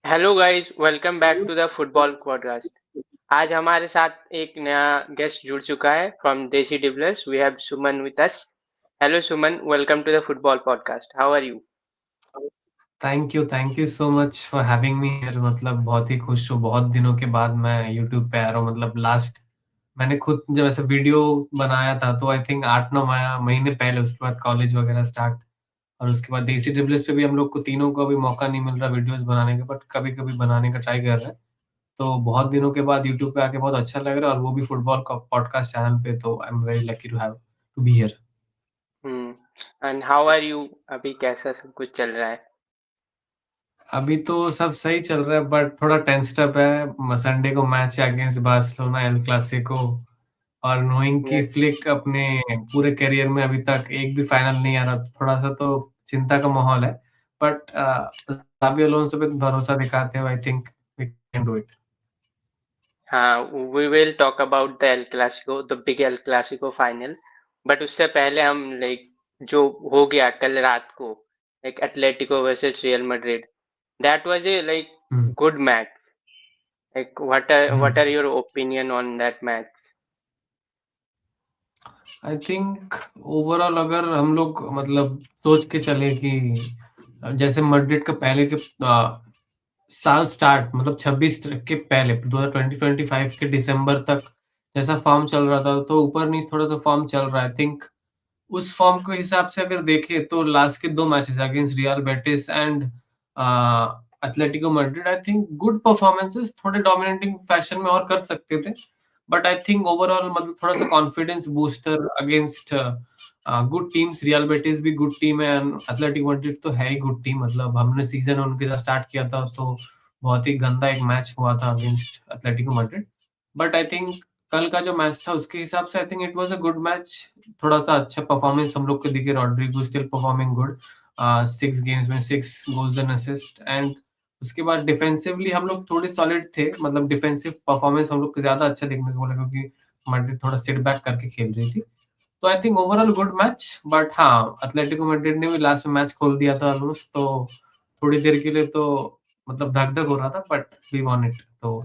Hello guys, welcome back to the football podcast. आज हमारे साथ एक नया गेस्ट जुड़ चुका है फ्रॉम देसी डिवलर्स। We have Suman with us. Hello Suman, welcome to the football podcast. How are you? Thank you so much for having me here. मतलब बहुत ही खुश हूँ, बहुत दिनों के बाद मैं यूट्यूब पे आ रहा हूँ। मतलब लास्ट मैंने खुद जब ऐसे वीडियो बनाया था तो आई थिंक 8-9 महीने पहले, उसके बाद कॉलेज वगैरह स्टार्ट, और उसके बाद देसी ड्रिबलिस्ट पे भी हम लोग को तीनों को अभी मौका नहीं मिल रहा वीडियोस बनाने का, बट कभी-कभी बनाने का ट्राई कर रहे हैं। तो बहुत दिनों के बाद यूट्यूब पे आके बहुत अच्छा लग रहा है, और वो भी फुटबॉल का पॉडकास्ट चैनल पे, तो I am very lucky to be here. And how are you? अभी कैसा सब कुछ चल रहा है? अभी तो सब सही चल रहा है, बट थोड़ा टेंस्ड अप है। संडे को मैच है अगेंस्ट बार्सिलोना, एल क्लासिको, और नोइंग कि यस। फ्लिक अपने पूरे करियर में अभी तक एक भी फाइनल नहीं आ रहा, थोड़ा-सा तो चिंता का माहौल है। बट जावी अलोंसो पे भरोसा दिखाते हैं, I think we can do it. हाँ, we will talk about the El Clasico, the big El Clasico final. But उससे पहले हम लाइक जो हो गया कल रात को, like Atletico versus real Madrid, that was a like hmm, good match. Like, what are hmm. your opinion on that match? I think overall अगर हम लोग मतलब सोच के चले कि जैसे मैड्रिड का पहले के साल स्टार्ट, मतलब 26 के पहले 2025 के दिसंबर तक जैसा फॉर्म चल रहा था, तो ऊपर नीचे थोड़ा-सा फॉर्म चल रहा है। आई थिंक उस फॉर्म के हिसाब से अगर देखें तो लास्ट के 2 matches against real Betis and Atletico Madrid, I think good performances, थोड़े डोमिनेटिंग फैशन में और कर सकते थे। बट आई थिंक ओवरऑल मतलब थोड़ा-सा confidence booster against good teams. Real Betis भी गुड टीम है, एंड एटलेटिको मैड्रिड तो है ही गुड टीम। मतलब हमने सीजन उनके साथ स्टार्ट किया था तो बहुत ही गंदा एक मैच हुआ था against Atletico Madrid. But I think कल का जो मैच था उसके हिसाब से I think it was a good match. थोड़ा-सा अच्छा परफॉर्मेंस हम लोग को दिखे, Rodrygo still performing good. 6 games में 6 गोल्स एंड असिस्ट, एंड उसके बाद डिफेंसिवली हम लोग थोड़े सॉलिड थे। मतलब डिफेंसिव परफॉर्मेंस हम लोग को ज़्यादा अच्छा देखने को मिला, क्योंकि मैड्रिड थोड़ा सिट बैक करके खेल रही थी। तो I think overall good match. But हाँ, एटलेटिको मैड्रिड ने भी लास्ट में मैच खोल दिया था ऑलमोस्ट, तो थोड़ी देर के लिए तो मतलब धक-धक हो रहा था, बट वी वॉन इट। तो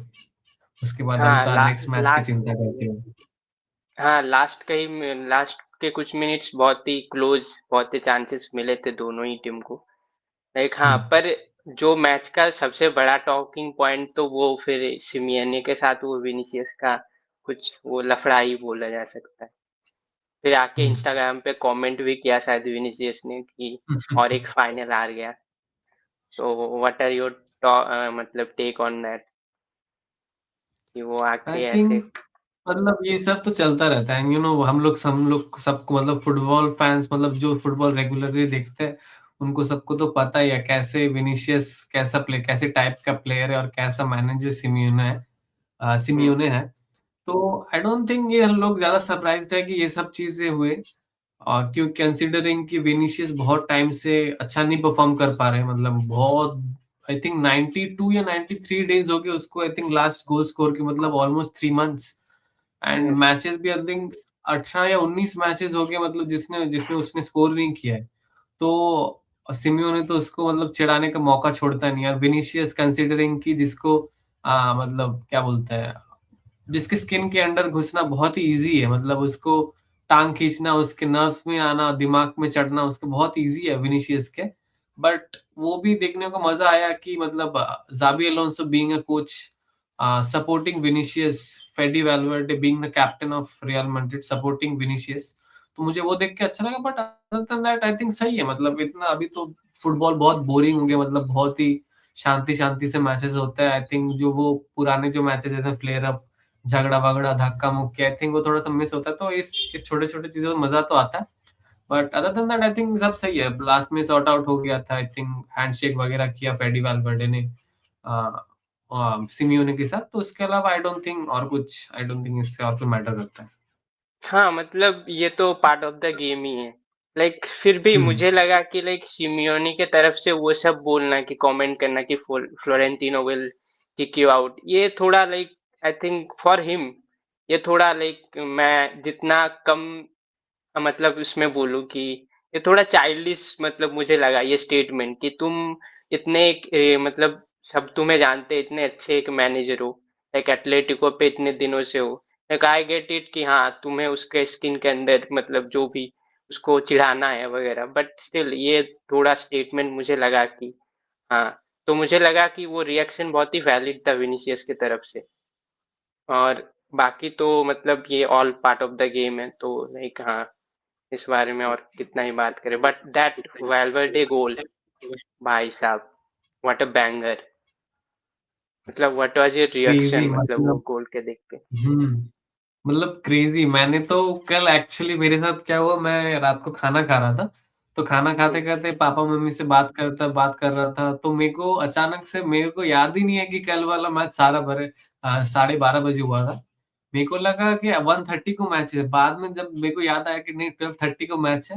उसके बाद अभी हाँ, तो नेक्स्ट मैच की चिंता करते हैं। हाँ, लास्ट के कुछ मिनट्स बहुत ही क्लोज, बहुत ही चांसेस मिले थे दोनों ही टीम को। लाइक हुँ। हाँ, पर जो मैच का सबसे बड़ा टॉकिंग पॉइंट तो वो फिर सिमियोने के साथ वो विनीसियस का कुछ वो लफड़ा ही बोला जा सकता है। फिर आके हुँ। इंस्टाग्राम पे कमेंट भी किया शायद विनीसियस ने कि और एक फाइनल हार गया। तो व्हाट आर योर मतलब टेक ऑन दैट कि वो आई आके ऐसे। थिंक मतलब ये सब तो चलता रहता है, हम लोग सबको, मतलब फुटबॉल फैंस, मतलब जो फुटबॉल रेगुलरली देखते हैं, उनको सबको तो पता ही है कैसे विनीशियस कैसे टाइप का प्लेयर है, और कैसा मैनेजर हम्म। सिमियोने है। तो आई डोंट थिंक ये हम लोग ज़्यादा सरप्राइज़्ड है कि ये सब चीज़ें हुए। क्यों, कंसीडरिंग कि विनीशियस बहुत टाइम से अच्छा नहीं परफॉर्म कर पा रहे हैं। मतलब बहुत, आई थिंक 92 या 93 डेज़ हो गए उसको, I think last goal score के, मतलब almost 3 months. And yes. Matches भी आई थिंक 18 या 19 मैचेस हो गए, मतलब जिसने जिसमें उसने स्कोर नहीं किया है। तो सिमियोने तो उसको मतलब चिढ़ाने का मौका छोड़ता नहीं है। और विनीशियस कंसीडरिंग कि जिसको मतलब क्या बोलते हैं, जिसके स्किन के अंडर घुसना बहुत ही ईज़ी है, मतलब उसको टाँग खींचना, उसके नर्व्स में आना, दिमाग में चढ़ना उसको बहुत ईज़ी है विनीशियस के। बट वो भी देखने को मज़ा आया कि मतलब Xabi Alonso being a coach, supporting Vinicius, Fede Valverde being the captain of Real Madrid supporting Vinicius. तो मुझे वो देख के अच्छा लगा, but other than that I think सही है। मतलब इतना अभी तो फुटबॉल बहुत बोरिंग हो गया, मतलब बहुत ही शांति-शांति से मैचेज़ होते हैं। आई थिंक जो वो पुराने जो मैचेज़ जैसे फ्लेयर अप, झगड़ा-वगड़ा, धक्का-मुक्की, आई थिंक वो थोड़ा-सा मिस होता है, तो इस छोटे-छोटे चीज़ों में मज़ा तो आता है। But other than that I think सब सही है। लास्ट में सॉर्ट आउट हो गया था, आई थिंक हैंडशेक वगैरह किया फेडी वैल्वर्डे ने सिमियोने के साथ, तो उसके अलावा आई डोंट थिंक इससे और कोई मैटर करता है। हाँ, मतलब ये तो पार्ट ऑफ द गेम ही है। लाइक फिर भी हुँ, मुझे लगा कि लाइक सिमियोनी के तरफ से वो सब बोलना कि कमेंट करना कि Florentino will kick you out, ये थोड़ा like I think for him ये थोड़ा लाइक मैं जितना कम मतलब उसमें बोलूँ कि ये थोड़ा चाइल्डिश मतलब मुझे लगा ये स्टेटमेंट कि तुम इतने मतलब सब तुम्हें जानते हैं, इतने अच्छे एक मैनेजर हो, एक एटलेटिको पे इतने दिनों से हो। लाइक आई गेट इट कि हाँ तुम्हें उसके स्किन के अंदर मतलब जो भी उसको चिढ़ाना है वगैरह, बट स्टिल ये थोड़ा स्टेटमेंट मुझे लगा कि हाँ, तो मुझे लगा कि वो रिएक्शन बहुत ही वैलिड था विनीसियस की तरफ से। और बाकी तो मतलब ये all part of the game है, तो लाइक हाँ, इस बारे में और कितना ही बात करें, बट दैट वेल्वर्डे गोल, भाई साहब, व्हाट अ बैंगर। मतलब what was your crazy reaction मतलब वो मतलब गोल के देख के? मतलब क्रेजी। मैंने तो कल एक्चुअली मेरे साथ क्या हुआ, मैं रात को खाना खा रहा था, तो खाना खाते हम्म, करते पापा मम्मी से बात कर रहा था, तो मेरे को अचानक से मेरे को याद ही नहीं है कि कल वाला मैच 12:30 बजे हुआ था। मेरे को लगा कि 1:30 को मैच है, बाद में जब मेरे को याद आया कि नहीं 12:30 को मैच है,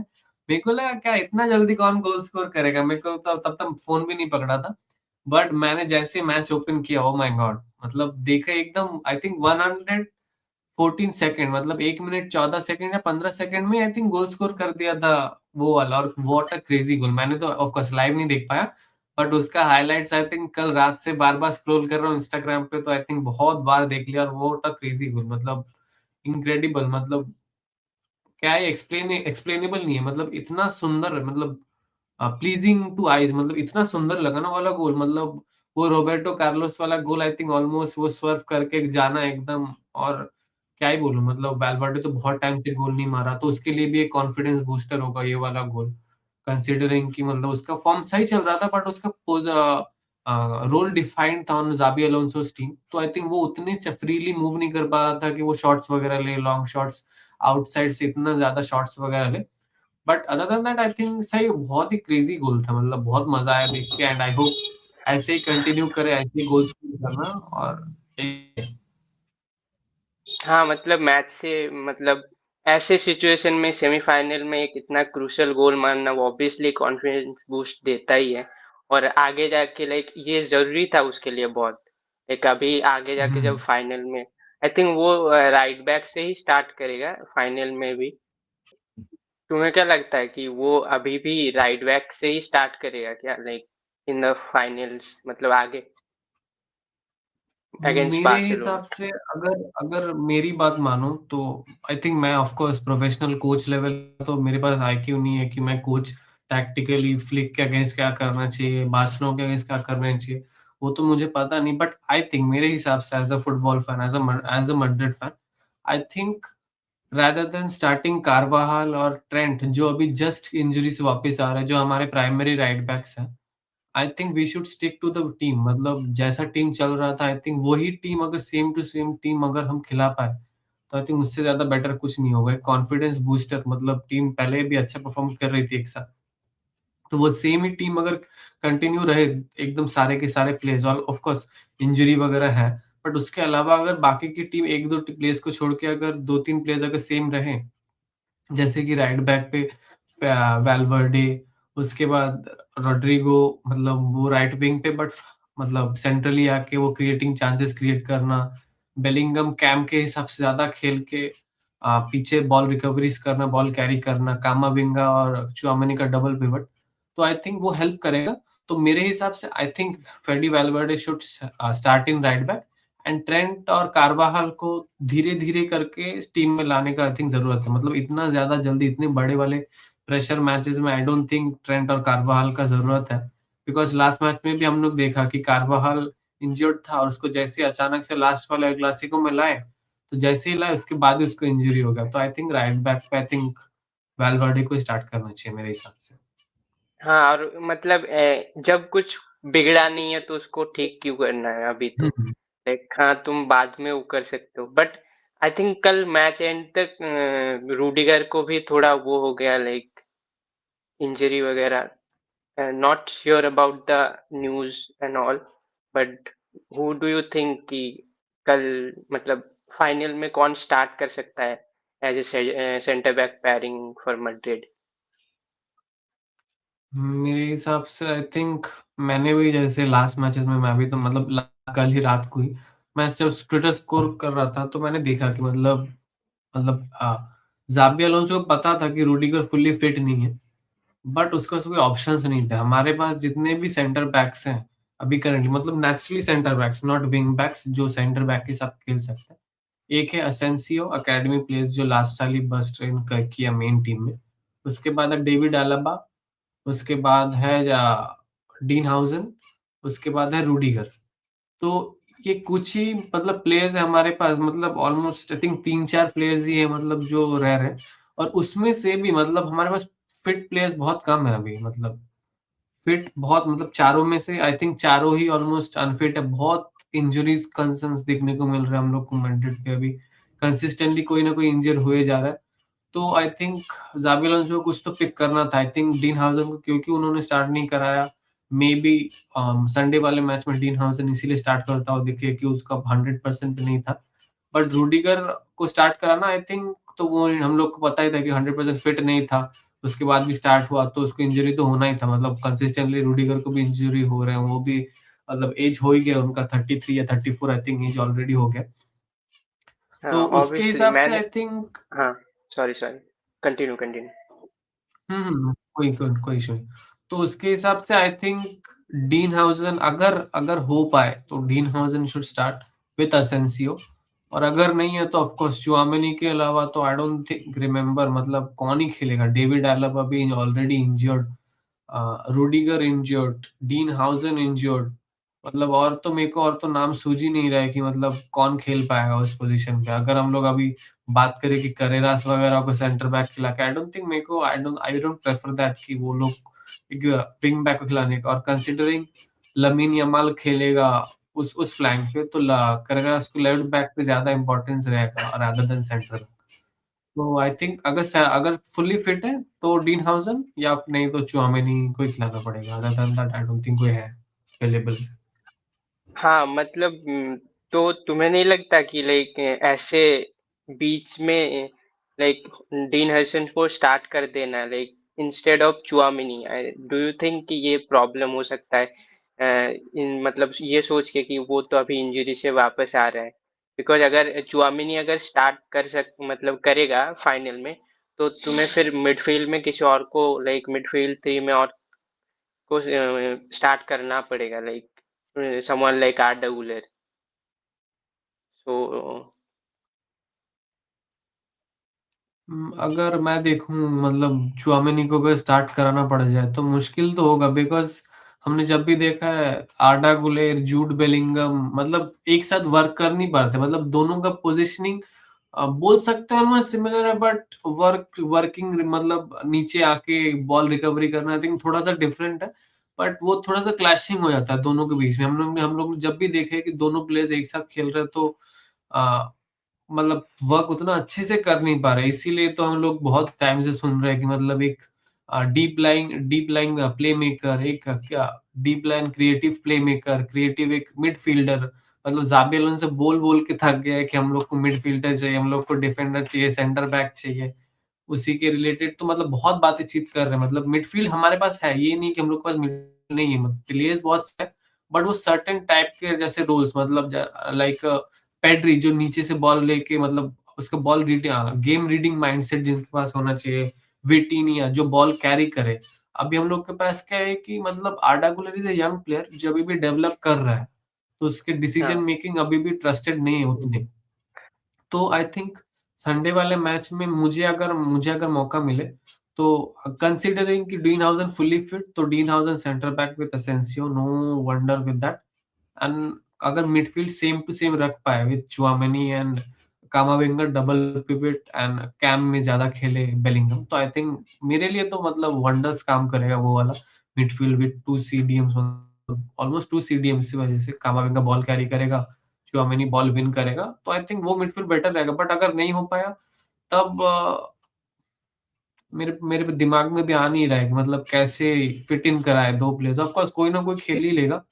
मेरे को लगा क्या इतना जल्दी कौन गोल स्कोर करेगा। मेरे को तब तक फोन भी नहीं पकड़ा था, बट मैंने जैसे मैच ओपन किया, ओ माय गॉड, मतलब देखा एकदम, आई थिंक 114 सेकंड, मतलब 1 मिनट 14 सेकंड या 15 सेकंड में आई थिंक गोल स्कोर कर दिया था वो वाला। और व्हाट अ क्रेजी गोल। मैंने तो ऑफ कोर्स लाइव नहीं देख पाया, बट उसका हाइलाइट्स आई थिंक कल रात से बार-बार स्क्रॉल कर रहा हूँ इंस्टाग्राम पे, तो आई थिंक बहुत बार देख लिया। और व्हाट अ क्रेजी गोल, मतलब इनक्रेडिबल, मतलब क्या है, एक्सप्लेनेबल नहीं है, मतलब इतना सुंदर है, मतलब प्लीजिंग टू आईज, मतलब इतना सुंदर लगा ना वाला गोल। मतलब वो रोबर्टो कार्लोस वाला गोल आई थिंक ऑलमोस्ट वो स्वर्व करके जाना एकदम। और क्या ही बोलूं, मतलब वेलवर्डे तो बहुत टाइम से गोल नहीं मारा, तो उसके लिए भी एक कॉन्फिडेंस बूस्टर होगा ये वाला गोल, कंसीडरिंग कि मतलब उसका फॉर्म सही चल रहा था, बट उसका रोल डिफाइंड था ऑन जाबी अलोंसोस टीम, तो आई थिंक वो उतने फ्रीली मूव नहीं कर पा रहा था कि वो शॉट्स वगैरह ले, लॉन्ग शॉट्स आउटसाइड से इतना ज्यादा शॉट्स वगैरह ले। But other than that I think सही, बहुत ही क्रेजी गोल था, मतलब बहुत मजा आया देख के। एंड आई होप ऐसे ही कंटिन्यू करे, ऐसे ही गोल स्कोर करना। और हाँ मतलब मैच से मतलब ऐसे सिचुएशन में सेमीफाइनल में एक इतना क्रूशियल गोल मारना वो ऑब्वियसली कॉन्फिडेंस बूस्ट देता ही है। और आगे जाके लाइक ये जरूरी था उसके लिए बहुत। एक अभी आगे जाके जब हम्म फाइनल में आई थिंक वो राइट बैक से ही स्टार्ट करेगा फाइनल में भी। तुम्हें क्या लगता है कि वो अभी भी राइट बैक से ही स्टार्ट करेगा क्या, लाइक इन द फाइनल्स मतलब आगे अगेंस्ट मेरे बार्सिलोना? हिसाब से अगर अगर मेरी बात मानो तो आई थिंक मैं of course professional coach level, तो मेरे पास आईक्यू नहीं है कि मैं कोच टैक्टिकली फ्लिक के अगेंस्ट क्या करना चाहिए, बार्सिलोना के अगेंस्ट क्या करना चाहिए, वो तो मुझे पता नहीं। बट आई थिंक मेरे हिसाब से as a football fan, as a Madrid fan, I think rather than starting Carvajal और ट्रेंट जो अभी जस्ट इंजरी से वापस आ रहे हैं, जो हमारे प्राइमरी राइट बैक्स हैं, I think we should stick to the team. मतलब जैसा टीम चल रहा था, आई थिंक वही टीम अगर सेम टू सेम टीम अगर हम खिला पाए, तो आई थिंक उससे ज्यादा बेटर कुछ नहीं होगा। कॉन्फिडेंस बूस्टर, मतलब टीम पहले भी अच्छा परफॉर्म कर रही थी एक साथ, तो वो सेम ही टीम अगर कंटिन्यू रहे, एकदम सारे के सारे प्लेयर्स, और ऑफ कोर्स इंजरी वगैरह है, बट उसके अलावा अगर बाकी की टीम एक दो प्लेयर्स को छोड़ के अगर दो तीन प्लेयर्स अगर सेम रहे, जैसे कि राइट बैक पे वैल्वर्डे, उसके बाद रोड्रिगो, मतलब वो राइट विंग पे, बट मतलब सेंट्रली आके वो क्रिएटिंग चांसेस क्रिएट करना, बेलिंगम कैम के हिसाब से ज्यादा खेल के पीछे बॉल रिकवरीज करना, बॉल कैरी करना, कामाविंगा और चुआमेनी का डबल पिवट, तो आई थिंक वो हेल्प करेगा। तो मेरे हिसाब से I think Fede Valverde should start in right back, and Trent और कार्वाहाल को धीरे-धीरे करके टीम में लाने का आई थिंक ज़रूरत है। मतलब इतना ज़्यादा जल्दी इतने बड़े वाले प्रेशर मैचेस में आई डोंट थिंक ट्रेंट और कार्वाहाल का ज़रूरत है। बिकॉज़ लास्ट मैच में भी हम लोग देखा कि कार्वाहाल इंजर्ड था, और उसको जैसे ही अचानक से लास्ट वाले एल क्लासिको में लाए, तो जैसे ही लाए उसके बाद ही उसको इंजरी हो गया। तो आई थिंक राइट बैक पे आई थिंक वैल्वर्डे को स्टार्ट करना चाहिए मेरे हिसाब से। हाँ, और मतलब जब कुछ बिगड़ा नहीं है तो उसको ठीक क्यों करना है अभी तो? हुँ, लाइक हाँ, तुम बाद में वो कर सकते हो, बट आई थिंक कल मैच एंड तक रूडिगर को भी थोड़ा वो हो गया लाइक इंजरी वगैरह। Not sure about the news and all, but who do you think कि कल मतलब फाइनल में कौन स्टार्ट कर सकता है as a centre back pairing for Madrid? मेरे हिसाब से आई थिंक मैंने भी जैसे लास्ट मैचेस में मैं भी तो मतलब कल ही रात को ही मैं जब ट्विटर स्कोर कर रहा था, तो मैंने देखा कि मतलब जाबी अलोंसो को पता था कि रूडिगर फुल्ली फिट नहीं है, बट उसके पास कोई ऑप्शंस नहीं थे। हमारे पास जितने भी सेंटर बैक्स हैं, अभी करंटली, मतलब naturally centre backs, not wing backs जो सेंटर बैक के साथ खेल सकते हैं। एक है असेंसियो अकेडमी प्लेयर्स जो लास्ट साल ही बस ट्रेन किया मेन टीम में। उसके बाद है डेविड अलाबा, उसके बाद है डीन हाउजन, उसके बाद है रूडिगर। तो ये कुछ ही मतलब प्लेयर्स है हमारे पास, मतलब ऑलमोस्ट आई थिंक 3-4 प्लेयर्स ही है मतलब जो रह रहे हैं, और उसमें से भी मतलब हमारे पास फिट प्लेयर्स बहुत कम है अभी, मतलब फिट बहुत, मतलब चारों में से आई थिंक चारों ही ऑलमोस्ट अनफिट है। बहुत इंजरीज कंसर्न्स देखने को मिल रहा है हम लोग को मैड्रिड पे अभी, कंसिस्टेंटली कोई ना कोई इंजर हुए जा रहा है। तो आई थिंक ज़ाबी अलोंसो को कुछ तो पिक करना था। आई थिंक डीन हाउजन को क्योंकि उन्होंने स्टार्ट नहीं कराया, मे बी संडे वाले मैच में डीन हाउजन इसीलिए स्टार्ट करता हो, देखिए कि उसका 100% नहीं था। बट रूडिगर को स्टार्ट कराना आई थिंक, तो वो हम लोग को पता ही था कि 100% फिट नहीं था। उसके बाद भी स्टार्ट हुआ तो उसको इंजरी तो होना ही था, मतलब कंसिस्टेंटली रूडिगर को भी इंजरी हो रहे हैं, वो भी मतलब एज हो ही गया उनका, 33 या 34 आई थिंक एज ऑलरेडी हो गया। हाँ तो उसके ऑब्वियसली हिसाब से मैंने आई थिंक, हाँ सॉरी सॉरी कंटिन्यू कंटिन्यू। कोई इश्यू नहीं। तो उसके हिसाब से आई थिंक डीन हाउजन अगर अगर हो पाए तो Dean Huijsen should start with Asencio, और अगर नहीं है तो ऑफ कोर्स चुआमेनी के अलावा तो आई डोंट थिंक रिमेंबर मतलब कौन ही खेलेगा। डेविड एलबा भी already injured, Rudiger injured, Dean Huijsen injured, मतलब और तो मेरे को और तो नाम सूझ ही नहीं रहा है कि मतलब कौन खेल पाएगा उस पोजीशन पे। अगर हम लोग अभी बात करें कि करेरास वगैरह को सेंटर बैक खिला के, आई डोंट थिंक, मेरे को आई डोंट प्रेफर दैट कि वो लोग एक विंग बैक को खिलाने का। और कंसिडरिंग लमीन यमाल खेलेगा उस फ्लैंक पे, तो करेरास को लेफ्ट बैक पे ज्यादा इंपॉर्टेंस रहेगा रादर देन सेंटर। तो आई थिंक अगर फुल्ली फिट है तो डीन हाउजन, या नहीं तो चुआमेनी को ही खिलाना पड़ेगा। Other than that I don't think कोई है अवेलेबल। हाँ मतलब तो तुम्हें नहीं लगता कि लाइक ऐसे बीच में लाइक डीन हसन को स्टार्ट कर देना like instead of Tchouameni? Do you think कि ये प्रॉब्लम हो सकता है? मतलब ये सोच के कि वो तो अभी इंजरी से वापस आ रहा है। बिकॉज अगर चुआमिनी अगर स्टार्ट कर सक मतलब करेगा फाइनल में, तो तुम्हें फिर मिडफील्ड में किसी और को लाइक मिडफील्ड थ्री में और को स्टार्ट करना पड़ेगा like someone like Arda Güler. So अगर मैं देखूं मतलब चुआमेनी को अगर स्टार्ट कराना पड़ जाए तो मुश्किल तो होगा, बिकॉज हमने जब भी देखा है आर्डा गुलेर, जूड बेलिंगम मतलब एक साथ वर्क कर नहीं पाते, मतलब दोनों का पोजीशनिंग बोल सकते हैं ऑलमोस्ट सिमिलर है, बट वर्किंग मतलब नीचे आके बॉल रिकवरी करना आई थिंक थोड़ा सा डिफरेंट है। बट वो थोड़ा सा क्लैशिंग हो जाता है दोनों के बीच में। हम लोग ने जब भी देखे कि दोनों प्लेयर्स एक साथ खेल रहे हैं तो मतलब वर्क उतना अच्छे से कर नहीं पा रहे, इसीलिए तो हम लोग बहुत टाइम से सुन रहे हैं कि मतलब एक डीप लाइंग प्ले मेकर, एक क्या deep line creative play maker, creative एक मिडफील्डर। मतलब जाबी अलोंसो बोल बोल के थक गया है कि हम लोग को मिडफील्डर चाहिए, हम लोग को डिफेंडर चाहिए, सेंटर बैक चाहिए। उसी के रिलेटेड तो मतलब बहुत बातचीत कर रहे हैं। मतलब मिडफील्ड हमारे पास है, ये नहीं कि हम लोग के पास मिडफील्ड नहीं है, मतलब प्लेयर्स बहुत है, बट वो सर्टेन टाइप के जैसे रोल्स, मतलब लाइक पेड्री जो नीचे से बॉल लेके मतलब उसका ball reading, game reading mindset जिनके पास होना चाहिए। विटिनिया जो बॉल कैरी करे। अभी हम लोग के पास क्या है कि मतलब आर्डा गुलर इज अ यंग प्लेयर जो अभी भी डेवलप कर रहा है, तो उसके डिसीजन हाँ मेकिंग अभी भी ट्रस्टेड नहीं है उतने। तो आई थिंक संडे वाले मैच में मुझे अगर मौका मिले तो कंसीडरिंग कि डीन हाउजन फुल्ली फिट, तो Dean Huijsen centre back with Asencio, no wonder with that. And अगर मिडफील्ड सेम टू सेम रख पाए with Tchouameni and Camavinga double pivot and CAM में ज्यादा खेले बेलिंगम, तो आई थिंक मेरे लिए तो मतलब वंडर्स काम करेगा वो वाला midfield with two CDMs, almost two CDMs की वजह से कामाविंगा बॉल कैरी करेगा, चुआमेनी बॉल विन करेगा, तो आई थिंक वो मिडफील्ड बेटर रहेगा। बट अगर नहीं हो पाया तब मेरे मेरे दिमाग में भी आ नहीं रहा है कि मतलब कैसे फिट इन कराए दो प्लेयर्स। ऑफ कोर्स कोई ना कोई खेल ही लेगा,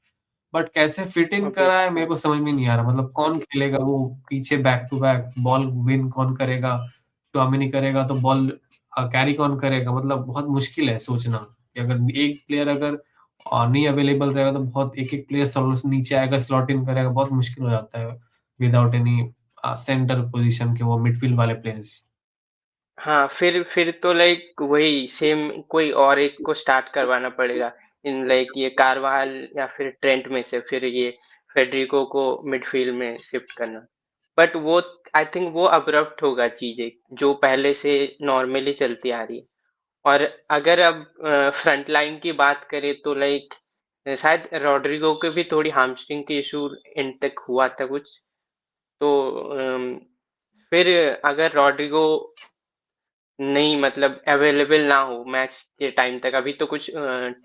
बट कैसे फिट इन कराए ऑब्वियसली। मेरे को समझ में नहीं आ रहा। मतलब कौन खेलेगा वो पीछे back to back, ball win कौन करेगा, चुआमेनी करेगा तो बॉल कैरी कौन करेगा। मतलब बहुत मुश्किल है सोचना कि अगर एक प्लेयर अगर नहीं अवेलेबल रहेगा तो बहुत एक एक प्लेयर नीचे आएगा स्लॉट इन करेगा, बहुत मुश्किल हो जाता है विदाउट एनी सेंटर पोजीशन के वो मिडफील्ड वाले प्लेयर्स। हाँ फिर तो लाइक वही सेम कोई और एक को स्टार्ट करवाना पड़ेगा। इन लाइक ये कारवाल या फिर ट्रेंट में से फिर ये फेडरिको को मिडफील्ड में शिफ्ट करना। बट वो आई थिंक वो अब्रप्ट होगा चीजें जो पहले से नॉर्मली चलती आ रही है। और अगर अब फ्रंट लाइन की बात करें तो लाइक शायद रॉड्रिगो के भी थोड़ी hamstring की इशू एंड तक हुआ था कुछ। तो फिर अगर रॉड्रिगो नहीं मतलब अवेलेबल ना हो मैच के टाइम तक, अभी तो कुछ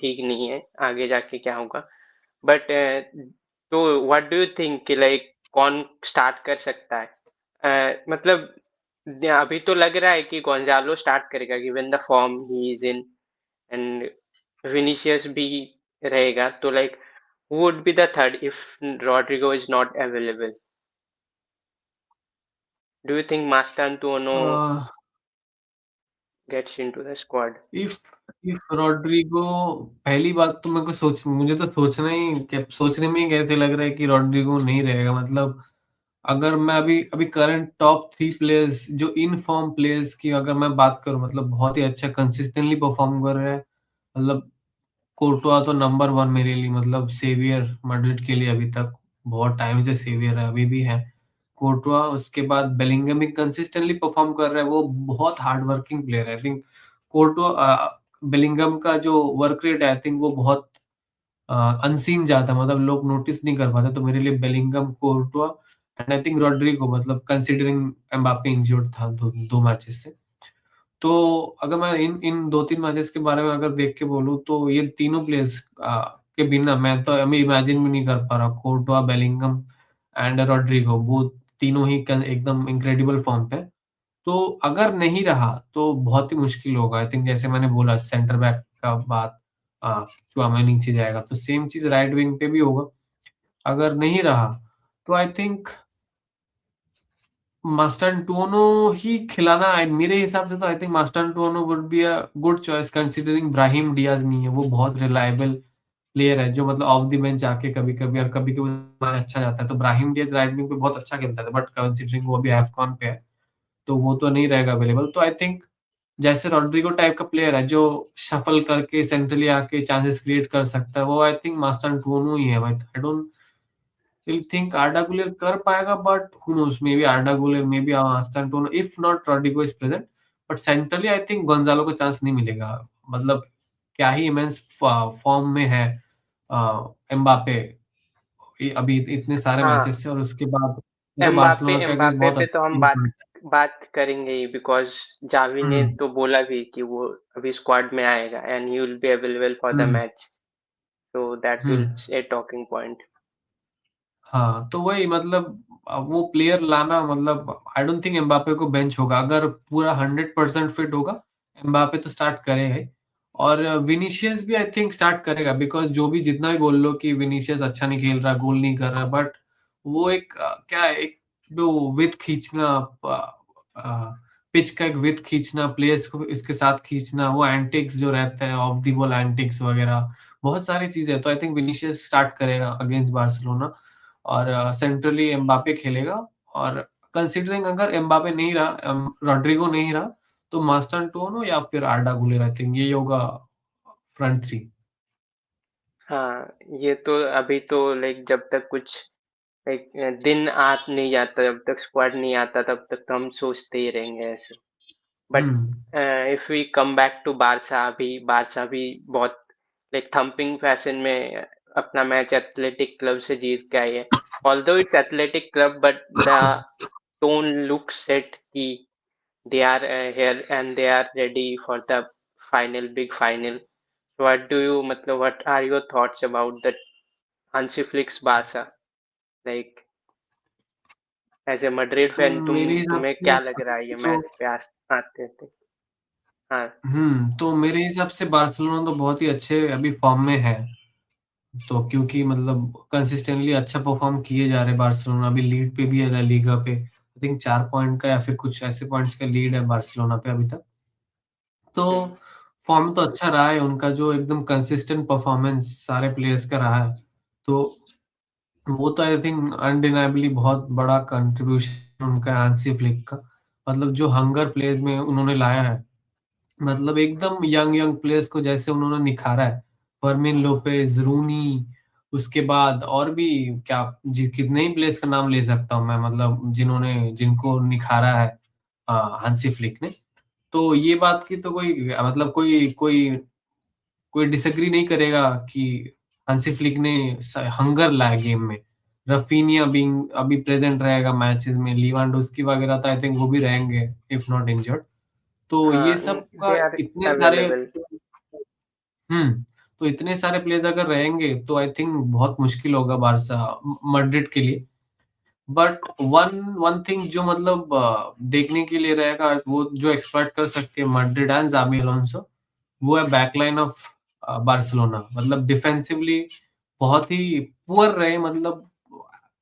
ठीक नहीं है, आगे जाके क्या होगा। बट तो व्हाट डू यू थिंक कि लाइक कौन स्टार्ट कर सकता है? मतलब अभी तो लग रहा है कि गोंजालो स्टार्ट करेगा given the form he is in, and Vinicius भी रहेगा। तो like who would be the third if Rodrigo is not available? Do you think Mastantuono uh, gets into the squad? If if Rodrygo, पहली बात तो मेरे को मुझे तो सोचने में ही कैसे लग रहा है कि रॉड्रिगो नहीं रहेगा। मतलब अगर मैं अभी अभी करंट टॉप 3 प्लेयर्स जो इन फॉर्म प्लेयर्स की अगर मैं बात करूँ, मतलब बहुत ही अच्छा कंसिस्टेंटली परफॉर्म कर रहे हैं। मतलब कोर्टुआ तो नंबर 1 मेरे लिए, मतलब सेवियर मैड्रिड के लिए अभी तक, बहुत टाइम से सेवियर है, अभी भी है। कोर्टुआ, उसके बाद बेलिंगम भी कंसिस्टेंटली परफॉर्म कर रहा है, वो बहुत हार्ड वर्किंग प्लेयर है। आई थिंक कोर्टुआ बेलिंगम का जो वर्क रेट है, आई थिंक वो बहुत अनसीन जाता है, मतलब लोग नोटिस नहीं कर पाते। तो मेरे लिए Bellingham, Courtois and I think Rodrygo, मतलब कंसीडरिंग एम्बापे इंजर्ड था 2 मैचेस से। तो अगर मैं इन इन 2-3 मैचेस के बारे में अगर देख के बोलूँ तो ये तीनों प्लेयर्स के बिना मैं इमेजिन भी नहीं कर पा रहा। कोर्टुआ, बेलिंगम एंड रॉड्रिगो, वो तीनों ही एकदम इनक्रेडिबल फॉर्म पे। तो अगर नहीं रहा तो बहुत ही मुश्किल होगा। आई थिंक जैसे मैंने बोला सेंटर बैक का बात, चुआमेनी नीचे जाएगा तो सेम चीज़ राइट विंग पे भी होगा। अगर नहीं रहा तो आई थिंक मास्टान्टुओनो ही खिलाना मेरे हिसाब से तो I think Mastantuono would be a good choice considering Brahim Diaz नहीं है। वो बहुत रिलायबल प्लेयर है जो मतलब ऑफ द बेंच आके कभी-कभी और कभी-कभी मैच अच्छा जाता है। तो ब्राहिम डियाज़ राइट विंग पे बहुत अच्छा खेलता था, बट कंसीडरिंग वो अभी एफ्कॉन पे है, तो वो तो नहीं रहेगा अवेलेबल। तो आई थिंक जैसे रॉड्रिगो टाइप का प्लेयर है जो शफल करके सेंट्रली आके चांसेस क्रिएट कर सकता है, वो आई थिंक मास्टान्टुओनो ही है। But I don't still think Arda Güler कर पाएगा, but who knows, maybe Arda Güler, maybe Mastantuono, if not Rodrigo is present, but centrally I think Gonzalo को चांस नहीं मिलेगा। मतलब क्या ही इमेंस फॉर्म में है एम्बापे अभी इतने सारे हाँ, मैचेस से, और उसके बाद वो तो एम्बापे बार्सिलोना के अगेंस्ट एम्बापे बहुत पे तो हम अच्छा। बात करेंगे ही, बिकॉज जावी ने हम्म तो बोला भी कि वो अभी स्क्वाड में आएगा and he will be available for the hmm match, so that will hmm a talking point. हाँ, तो वही मतलब वो प्लेयर लाना, मतलब आई डोंट थिंक एम्बापे को बेंच होगा। अगर पूरा 100% फिट होगा, एम्बापे तो स्टार्ट करेगा ही। और विनीशियस भी आई थिंक स्टार्ट करेगा, बिकॉज़ जो भी जितना भी बोल लो कि विनीशियस अच्छा नहीं खेल रहा, गोल नहीं कर रहा, बट वो एक क्या है, एक जो विड्थ खींचना, पिच का एक विड्थ खींचना, प्लेयर्स को इसके साथ खींचना, वो एंटिक्स जो रहते हैं, ऑफ द बॉल एंटिक्स वगैरह, बहुत सारी चीज़ें। तो आई थिंक विनीशियस स्टार्ट करेगा अगेंस्ट बार्सिलोना, और सेंट्रली एम्बापे खेलेगा। और कंसीडरिंग अगर एम्बापे नहीं रहा, रॉड्रिगो नहीं रहा, तो मास्टान्टुओनो या फिर आर्डा गुलेर, आई थिंक ये होगा फ्रंट थ्री। हाँ, ये तो अभी तो लाइक जब तक कुछ लाइक दिन नहीं जाता, जब तक स्क्वाड नहीं आता तब तक तो हम सोचते ही रहेंगे ऐसे। But hmm if we come back to Barca भी बहुत लाइक थंपिंग फैशन में अपना मैच एथलेटिक क्लब से जीत के आई है। Although it's athletic club, but the tone look set कि they are here and they are ready for the big final. What do you मतलब what are your thoughts about the Hansi Flick's Barca? Like as a Madrid fan, मेरे हिसाब तुम्हें से क्या लग रहा है ये तो मैच पे आते थे? हाँ। तो मेरे हिसाब से बार्सिलोना तो बहुत ही अच्छे अभी फॉर्म में है। तो क्योंकि मतलब कंसिस्टेंटली अच्छा परफॉर्म किए जा रहे हैं बार्सिलोना, अभी लीड पे भी है ला लीगा पे। आई थिंक 4 पॉइंट का या फिर कुछ ऐसे पॉइंट्स का लीड है बार्सिलोना पे अभी तक। तो हम्म। फॉर्म तो अच्छा रहा है उनका, जो एकदम कंसिस्टेंट परफॉर्मेंस सारे प्लेयर्स का रहा है। तो वो तो आई थिंक अनडिनायबली बहुत बड़ा कंट्रीब्यूशन उनका है हांसी फ्लिक का। मतलब जो हंगर प्लेयर्स में उन्होंने लाया है, मतलब एकदम यंग यंग प्लेयर्स को जैसे उन्होंने निखारा है फर्मिन लोपेज, रूनी, उसके बाद और भी क्या कितने ही प्लेयर्स का नाम ले सकता हूँ मैं, मतलब जिनको निखारा है हांसी फ्लिक ने। तो ये बात की तो मतलब कोई डिसएग्री नहीं करेगा कि हांसी फ्लिक ने हंगर लाया गेम में। रफीनिया बीइंग अभी प्रेजेंट रहेगा मैचेस में, लीवांडोव्स्की वगैरह तो आई थिंक वो भी रहेंगे इफ नॉट इंजर्ड। तो ये हाँ, सब का दे आर इतने सारे अवेलेबल। हुँ, तो इतने सारे प्लेयर्स अगर रहेंगे तो आई थिंक बहुत मुश्किल होगा बार्सा मैड्रिड के लिए। बट वन वन थिंग जो मतलब देखने के लिए रहेगा, वो जो एक्सपेक्ट कर सकती है मैड्रिड एंड जाबी अलोंसो, वो है बैकलाइन ऑफ बार्सिलोना। मतलब डिफेंसिवली बहुत ही पुअर रहे, मतलब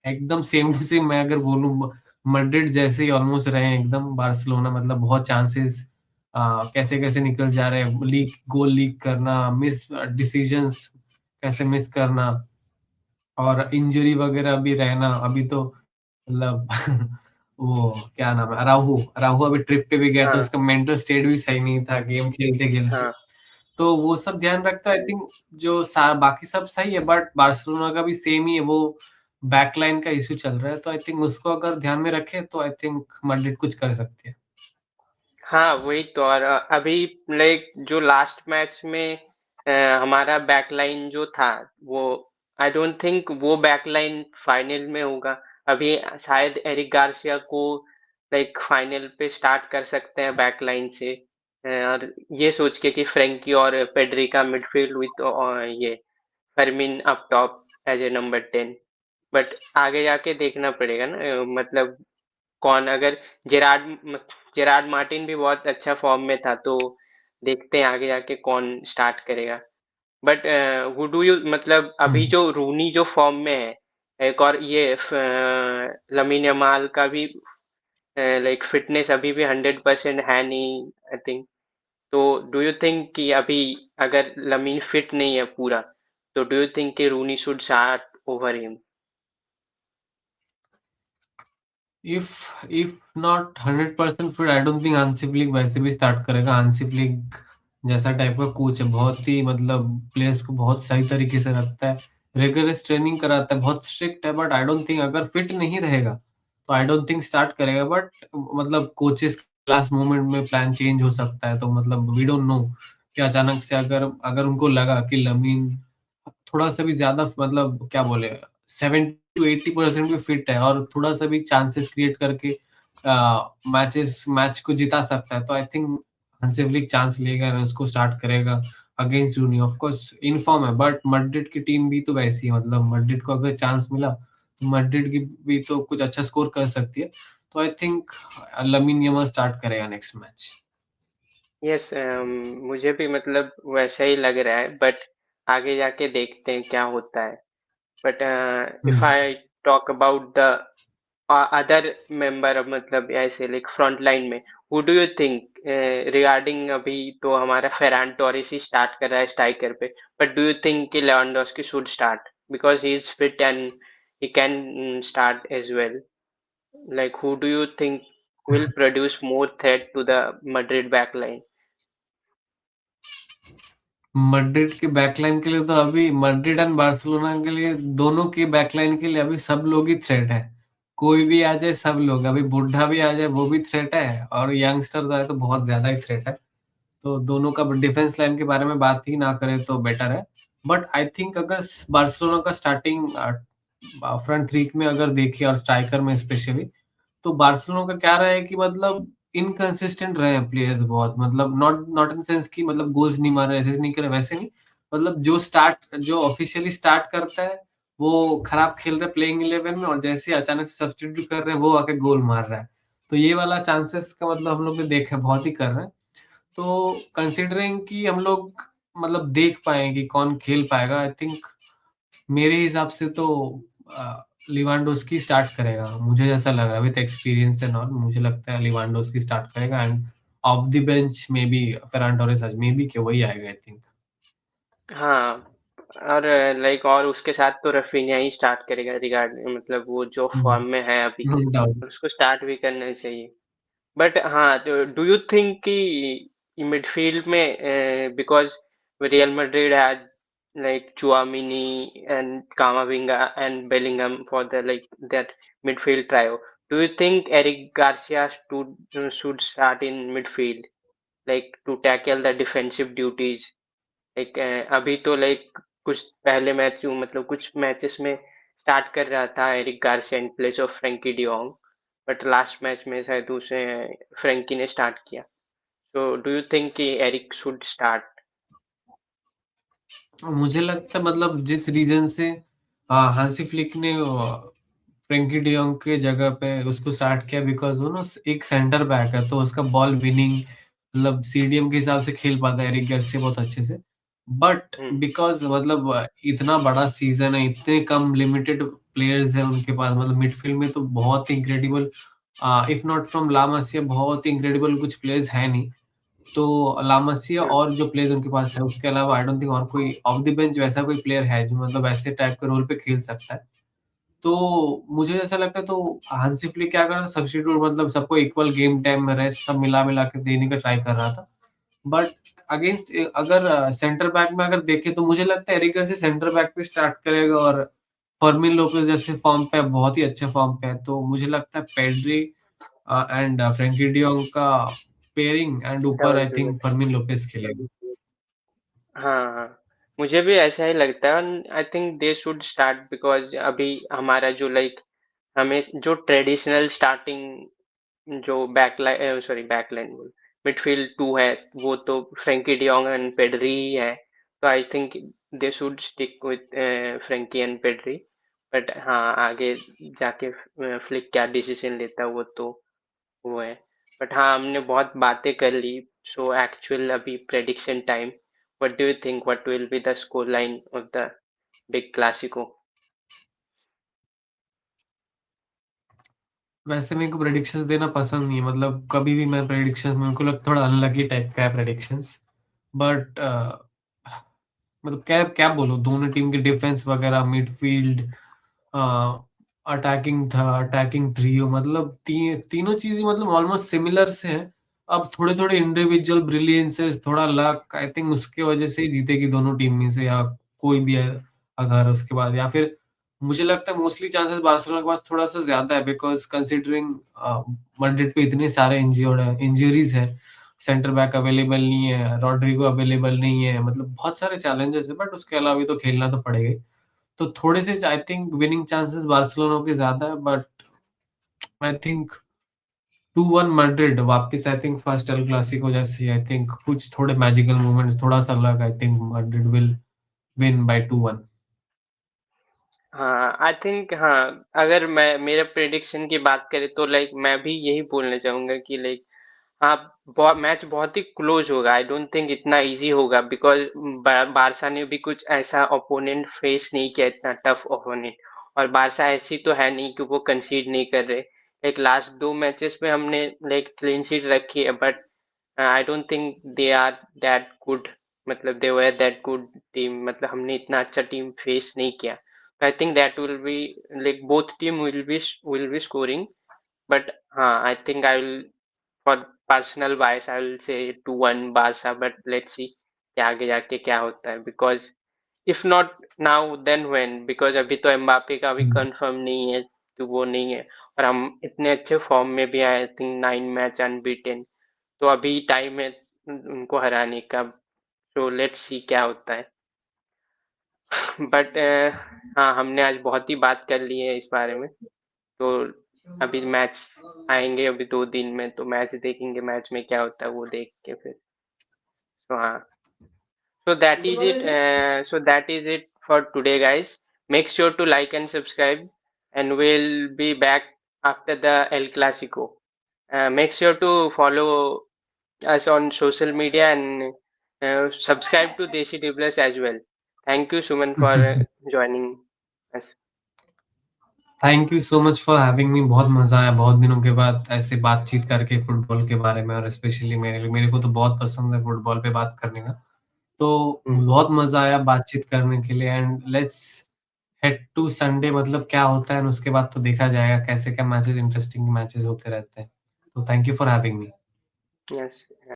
एकदम सेम टू सेम मैं अगर बोलूँ मैड्रिड जैसे ही ऑलमोस्ट रहे हैं एकदम बार्सिलोना। मतलब बहुत चांसेस कैसे-कैसे निकल जा रहे हैं, गोल लीक करना, मिस डिसीजंस कैसे मिस करना और इंजरी वगैरह भी रहना। अभी तो मतलब वो क्या नाम है, अराउहो अराउहो अभी ट्रिप पे भी गया था, हाँ, उसका मेंटल स्टेट भी सही नहीं था गेम खेलते-खेलते। हाँ। तो वो सब ध्यान रखता है आई थिंक। जो बाकी सब सही है बट बार्सिलोना का भी सेम ही है, वो बैकलाइन का इश्यू चल रहा है। तो आई थिंक उसको अगर ध्यान में रखे तो आई थिंक मैड्रिड कुछ कर सकती है। हाँ, वही तो। और अभी लाइक जो लास्ट मैच में अ, हमारा बैकलाइन जो था, वो आई डोंट थिंक वो बैकलाइन फाइनल में होगा। अभी शायद एरिक गार्सिया को लाइक फाइनल पे स्टार्ट कर सकते हैं बैकलाइन से। और ये सोच के कि फ्रैंकी और पेड्री का मिडफील्ड विथ ये Fermin up top as a number 10। बट आगे जाके देखना पड़ेगा ना। मतलब कौन, अगर जेरार्ड मार्टिन भी बहुत अच्छा फॉर्म में था, तो देखते हैं आगे जाके कौन स्टार्ट करेगा। बट हु डू यू, मतलब हुँ। अभी जो रूनी जो फॉर्म में है, एक और ये लमीन यमाल का भी लाइक फिटनेस अभी भी 100% है नहीं, आई थिंक। तो डू यू थिंक कि अभी अगर लमीन फिट नहीं है पूरा, तो डू यू थिंक कि Rooney should start over him? If not 100% फिर I don't think Hansi Flick वैसे भी स्टार्ट करेगा। हांसी फ्लिक जैसा टाइप का कोच है, बहुत ही मतलब प्लेयर्स को बहुत सही तरीके से रखता है, रिगरस ट्रेनिंग कराता है, बहुत स्ट्रिक्ट है। बट आई डोंट थिंक अगर फिट नहीं रहेगा तो आई डोंट थिंक स्टार्ट करेगा। बट मतलब कोचेस लास्ट मोमेंट में प्लान चेंज हो सकता है, तो मतलब वी डोंट नो कि अचानक से अगर अगर उनको लगा कि लमीन थोड़ा सा भी ज्यादा मतलब क्या बोले 70 to 80% भी फिट है और थोड़ा सा भी चांसेस क्रिएट करके मैच को जिता सकता है, तो I think Hansi flick chance लेगा और उसको स्टार्ट करेगा against junior. Of course in form है बट मैड्रिड की टीम भी तो वैसी है, मतलब मैड्रिड को अगर चांस मिला तो मैड्रिड की भी तो कुछ अच्छा स्कोर कर सकती है। तो I think lamin Yamal start करेगा नेक्स्ट मैच। यस, मुझे भी मतलब वैसा ही लग रहा है। बट आगे जाके देखते हैं क्या होता है। But if hmm. I talk about the other member, मतलब ऐसे लाइक फ्रंट लाइन में, who do you think regarding, अभी तो हमारा फेरान टोरेस ही स्टार्ट कर रहा है स्ट्राइकर पे, बट डू यू थिंक कि Lewandowski should start because he is fit and he can start as well? Like, who do you think will produce more threat to the Madrid backline? Madrid के backline के लिए तो अभी Madrid and Barcelona के लिए, दोनों की backline के लिए अभी सब लोग ही थ्रेट है। कोई भी आ जाए सब लोग, अभी बुढ़ा भी आ जाए वो भी थ्रेट है और यंगस्टर आए तो बहुत ज्यादा ही थ्रेट है। तो दोनों का डिफेंस लाइन के बारे में बात ही ना करें तो बेटर है। बट आई थिंक अगर बार्सिलोना का स्टार्टिंग फ्रंट थ्री में अगर देखिए और स्ट्राइकर में स्पेशली, तो बार्सिलोना का क्या रहा है कि मतलब इनकंसिस्टेंट रहे हैं प्लेयर्स बहुत, मतलब नॉट नॉट इन सेंस कि मतलब गोल्स नहीं मार रहे, ऐसे नहीं कर रहे, वैसे नहीं। मतलब जो ऑफिशियली स्टार्ट करता है वो खराब खेल रहा है प्लेइंग 11 में, और जैसे ही अचानक से सब्स्टिट्यूट कर रहे हैं वो आके गोल मार रहा है। तो ये वाला चांसेस का मतलब हम लोग ने देखा बहुत ही कर रहे हैं। तो कंसिडरिंग कि हम लोग मतलब देख पाए कि कौन खेल पाएगा, आई थिंक मेरे हिसाब से तो लिवांडोस्की स्टार्ट करेगा, मुझे जैसा लग रहा है विद एक्सपीरियंस एंड ऑल। मुझे लगता है लिवांडोस्की स्टार्ट करेगा end of the bench may be Ferran Torres, आज मे बी क्या वही आएगा आई थिंक। हाँ, और लाइक और उसके साथ तो रफीनिया ही स्टार्ट करेगा, रिगार्ड मतलब वो जो फॉर्म में है अभी, नो डाउट। उसको स्टार्ट भी करना चाहिए। बट हाँ, डू यू थिंक कि मिडफील्ड में, बिकॉज रियल मैड्रिड है, like Chouamini and Camavinga and Bellingham for the like that midfield trio. Do you think Eric Garcia should start in midfield, like to tackle the defensive duties? Like अभी तो like कुछ पहले match मतलब कुछ matches में start कर रहा था Eric Garcia in place of Frenkie de Jong, but last match में शायद उसे फ्रैंकी ने स्टार्ट किया. So do you think कि एरिक शुड स्टार्ट? मुझे लगता है मतलब जिस रीजन से हांसी फ्लिक ने फ्रैंकी डियोंग के जगह पे उसको स्टार्ट किया, बिकॉज वो ना एक सेंटर बैक है, तो उसका बॉल विनिंग मतलब सीडीएम के हिसाब से खेल पाता है एरिक गार्सिया बहुत अच्छे से. बट बिकॉज मतलब इतना बड़ा सीजन है, इतने कम लिमिटेड प्लेयर्स हैं उनके पास, मतलब मिडफील्ड में तो बहुत ही इनक्रेडिबल, इफ नॉट फ्रॉम ला मासिया, बहुत ही इनक्रेडिबल कुछ प्लेयर्स है नहीं. तो ला मासिया और जो प्लेयर्स उनके पास है, उसके अलावा आई डोंट थिंक और कोई ऑफ द बेंच वैसा कोई प्लेयर है जो मतलब ऐसे टाइप के रोल पे खेल सकता है. तो मुझे ऐसा लगता है, तो हांसी फ्लिक क्या कर रहा था, सब्स्टिट्यूट मतलब सबको इक्वल गेम टाइम में रेस्ट सब मिला के देने का ट्राई कर रहा था. बट अगेंस्ट अगर सेंटर बैक में अगर देखें, तो मुझे लगता है एरिक गार्सिया सेंटर बैक पे स्टार्ट करेगा, और फर्मिन लोपेज जैसे फॉर्म पे है, बहुत ही अच्छे फॉर्म पे है, तो मुझे लगता है पेड्री एंड फ्रैंकी डियोंग का पेयरिंग एंड ऊपर double I think pivot. Fermin Lopez खेलेगा. हाँ हाँ, मुझे भी ऐसा ही लगता है. I think they should start because अभी हमारा जो लाइक हमें जो ट्रेडिशनल स्टार्टिंग जो बैकलाइन सॉरी बैकलाइन बोल मिडफील्ड टू है, वो तो फ्रैंकी डियोंग एंड पेड्री ही है. तो I think they should stick with Frenkie and Pedri. But हाँ, आगे जाके फ्लिक क्या डिसीजन लेता है वो है. बट हाँ, हमने बहुत बातें कर ली. सो एक्चुअल अभी prediction time. What do you think what will be the score line of the big Clasico? वैसे मेरे को प्रेडिक्शंस देना पसंद नहीं है, मतलब कभी भी मैं प्रेडिक्शंस, मेरे को लगता थोड़ा अनलकी टाइप का है प्रेडिक्शंस. बट मतलब क्या क्या बोलो, दोनों टीम के डिफेंस वगैरह, मिडफील्ड, अटैकिंग था, अटैकिंग ट्रियो, मतलब तीनों चीजें मतलब ऑलमोस्ट सिमिलर से हैं. अब थोड़े थोड़े इंडिविजुअल ब्रिलियंसेस, थोड़ा लक, आई थिंक उसके वजह से ही जीतेगी दोनों टीम में से, या कोई भी है अगर उसके बाद, या फिर मुझे लगता है मोस्टली चांसेस बार्सिलोना के पास थोड़ा सा ज्यादा है, बिकॉज कंसिडरिंग मैड्रिड पे इतने सारे इंजरीज है, सेंटर बैक अवेलेबल नहीं है, रॉड्रिगो अवेलेबल नहीं है, मतलब बहुत सारे चैलेंजेस है. बट उसके अलावा भी तो खेलना तो पड़ेगा ही. तो थोड़े से I think winning chances Barcelona के ज्यादा है. बट आई थिंक 2-1 मैड्रिड वापस, I think first El Clasico जैसे, आई थिंक कुछ थोड़े मैजिकल मोमेंट्स थोड़ा सा लग, I think Madrid will win bye 2-1. हाँ, आई थिंक हाँ, अगर मैं मेरे प्रेडिक्शन की बात करें तो लाइक मैं भी यही बोलना चाहूंगा कि लाइक हाँ, मैच बहुत ही क्लोज होगा. आई डोंट थिंक इतना इजी होगा बिकॉज बारसा ने भी कुछ ऐसा ओपोनेंट फेस नहीं किया, इतना टफ ओपोनेंट. और बारसा ऐसी तो है नहीं कि वो कंसीड नहीं कर रहे. लाइक लास्ट दो मैचेस में हमने लाइक क्लीन शीट रखी है, but I don't think they are that good. मतलब they were that good team, मतलब हमने इतना अच्छा टीम फेस नहीं किया. I think that will be like both team will be scoring. But हाँ, I think I will for personal bias, I will say 2-1 Barca, but let's see कि आगे जाके क्या होता है. Because if not now, then when? Because अभी तो Mbappe का भी कंफर्म नहीं है कि वो नहीं है, और हम इतने अच्छे फॉर्म में भी आए. I think 9 match unbeaten. तो अभी टाइम है उनको हराने का. तो लेट्स सी क्या होता है. बट हाँ, हमने आज बहुत ही बात कर ली है इस बारे में. तो अभी मैच आएंगे अभी 2 दिन में, तो मैच देखेंगे, मैच में क्या होता है वो देख के फिर. तो हाँ, so that is it. So that is it for today, guys. Make sure to like and subscribe, and we'll be back after the El Clasico. Make sure to follow us on social media and subscribe to Desi Dribblers as well. Thank you, Suman, for joining us. Thank you so much for having मी. बहुत मजा आया बहुत दिनों के बाद ऐसे बातचीत करके फुटबॉल के बारे में, और स्पेशली मेरे को तो बहुत पसंद है फुटबॉल पे बात करने का. तो बहुत मजा आया बातचीत करने के लिए. And let's head to Sunday, मतलब क्या होता है उसके बाद तो देखा जाएगा कैसे क्या मैचेस, इंटरेस्टिंग मैचेस होते रहते हैं. तो thank you for having me. Yes.